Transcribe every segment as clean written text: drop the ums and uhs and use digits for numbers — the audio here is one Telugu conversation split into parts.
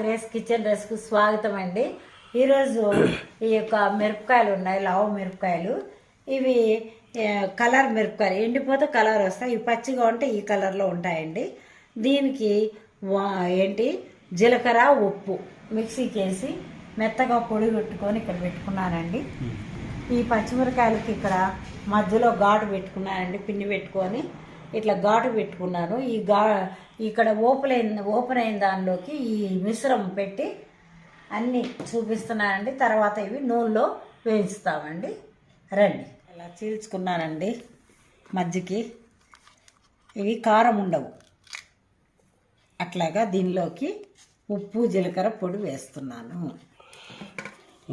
గ్రేస్ కిచెన్ డ్రెస్కు స్వాగతం అండి. ఈరోజు ఈ యొక్క మిరపకాయలు ఉన్నాయి, లావు మిరపకాయలు. ఇవి కలర్ మిరపకాయలు, ఎండిపోతే కలర్ వస్తాయి. ఇవి పచ్చిగా ఉంటే ఈ కలర్లో ఉంటాయండి. దీనికి జీలకర్ర ఉప్పు మిక్సీకి వేసి మెత్తగా పొడి కొట్టుకొని ఇక్కడ పెట్టుకున్నానండి. ఈ పచ్చిమిరకాయలకి ఇక్కడ మధ్యలో ఘాటు పెట్టుకున్నానండి, పిన్ని పెట్టుకొని ఇట్లా ఘాటు పెట్టుకున్నాను. ఇక్కడ ఓపెన్ అయిన దానిలోకి ఈ మిశ్రమం పెట్టి అన్నీ చూపిస్తున్నానండి. తర్వాత ఇవి నూనెలో వేయించుతామండి. రండి. ఇలా చీల్చుకున్నానండి మధ్యకి. ఇవి కారం ఉండవు. అట్లాగా దీనిలోకి ఉప్పు జీలకర్ర పొడి వేస్తున్నాను.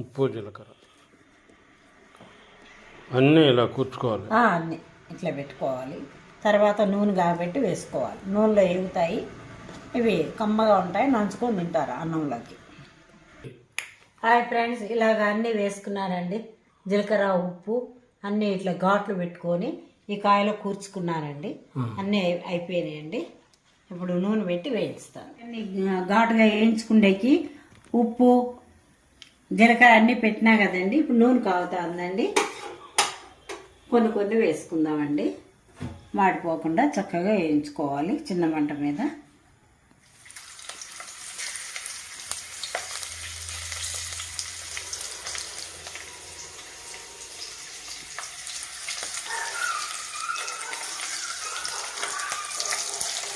ఉప్పు జీలకర్ర అన్నీ ఇలా కూర్చుకోవాలి. అన్నీ ఇట్లా పెట్టుకోవాలి. తర్వాత నూనె కాబట్టి వేసుకోవాలి. నూనెలో ఎగుతాయి, ఇవి కమ్మగా ఉంటాయి, నంచుకొని తింటారు అన్నంలోకి. హాయ్ ఫ్రెండ్స్, ఇలాగ అన్నీ వేసుకున్నానండి. జీలకర్ర ఉప్పు అన్నీ ఇట్లా ఘాట్లు పెట్టుకొని ఈ కాయలో కూర్చుకున్నానండి. అన్నీ అయిపోయినాయండి. ఇప్పుడు నూనె పెట్టి వేయిస్తాను. అన్నీ ఘాటుగా వేయించుకుండేకి ఉప్పు జీలకర్ర అన్నీ పెట్టినా కదండి. ఇప్పుడు నూనె కాగుతుందండి. కొన్ని వేసుకుందామండి. మాడిపోకుండా చక్కగా వేయించుకోవాలి చిన్న మంట మీద.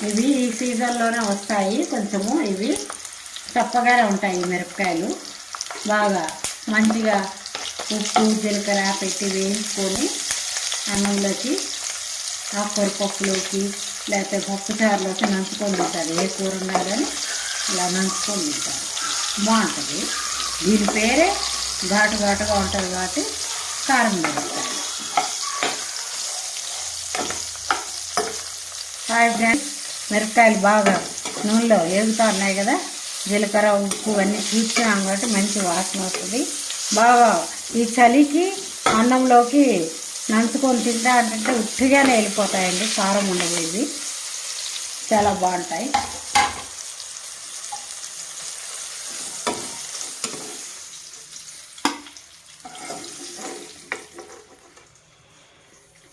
ఇవి ఈ సీజన్లోనే వస్తాయి. కొంచెము ఇవి చప్పగానే ఉంటాయి. మిరపకాయలు బాగా మంచిగా ఉప్పు జీలకర్ర పెట్టి వేయించుకొని అన్నంలోకి, ఆకుకూర పప్పులోకి, లేకపోతే పప్పు చారులోకి నంచుకొని తింటారు. ఏ కూర ఉన్నా కానీ ఇలా నంచుకొని తింటారు, బాగుంటుంది. దీని పేరే ఘాటుగా ఉంటుంది కాబట్టి కారం మిరపకాయలు. హాయ్ ఫ్రెండ్స్, మిరపకాయలు బాగా నూనెలో వేగుతూ ఉన్నాయి కదా. జీలకర్ర ఉప్పు అన్నీ చూసినాం కాబట్టి మంచి వాసన వస్తుంది. బాగా ఈ చలికి అన్నంలోకి నంచుకొని తింటా అంటే ఉట్టిగానే వెళ్ళిపోతాయండి. కారం ఉండవు, ఇవి చాలా బాగుంటాయి.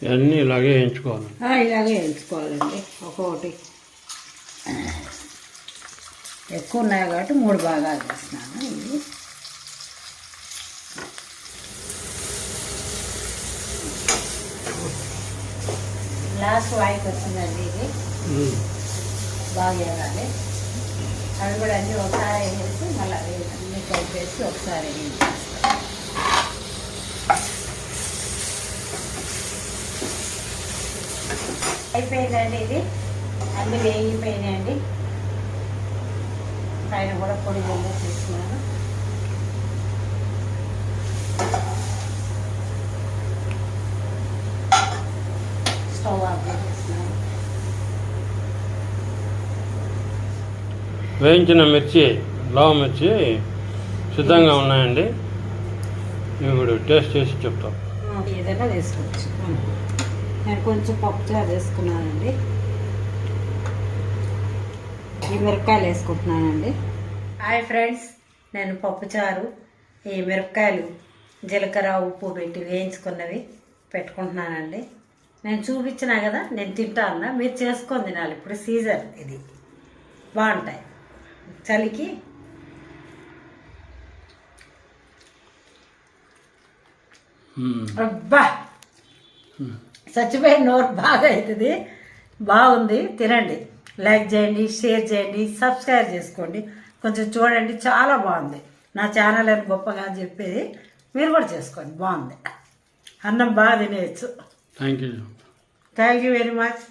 ఇవన్నీ ఇలాగే వేయించుకోవాలి. ఇలాగే వేయించుకోవాలండి. ఒక్కొక్కటి ఎక్కువ ఉన్నాయి కాబట్టి 3 భాగాలు వేస్తున్నాను. ఇవి లాస్ట్ వాయికి వచ్చిందండి. ఇది బాగా వేయాలి. అవి కూడా అన్నీ ఒకసారి వేసి మళ్ళీ అన్నీ కలిపేసి ఒకసారి అయిపోయిందండి. ఇది అన్నీ వేగిపోయినాయండి. పైన కూడా పొడి జల్లు తీసుకున్నాను. స్టవ్ ఆఫ్ చేస్తున్నాను. వేయించిన మిర్చి, లావు మిర్చి సిద్ధంగా ఉన్నాయండి. ఇప్పుడు టేస్ట్ చేసి చెప్తాం. ఏదైనా వేసుకోవచ్చు. నేను కొంచెం పప్పుచారు వేసుకున్నానండి. ఈ మిరపకాయలు వేసుకుంటున్నానండి. హాయ్ ఫ్రెండ్స్, నేను పప్పుచారు ఈ మిరపకాయలు జీలకర్ర ఉప్పు పెట్టి వేయించుకున్నవి పెట్టుకుంటున్నానండి. నేను చూపించినా కదా, నేను తింటా అన్నా, మీరు చేసుకొని తినాలి. ఇప్పుడు సీజన్ ఇది, బాగుంటాయి చలికి. అబ్బా చచ్చిపోయిన నోరు బాగా అవుతుంది. బాగుంది, తినండి. లైక్ చేయండి, షేర్ చేయండి, సబ్స్క్రైబ్ చేసుకోండి. కొంచెం చూడండి, చాలా బాగుంది. నా ఛానల్ అని గొప్పగా చెప్పేది మీరు కూడా చేసుకోండి. బాగుంది, అన్నం బాగా తినేయచ్చు. Thank you very much.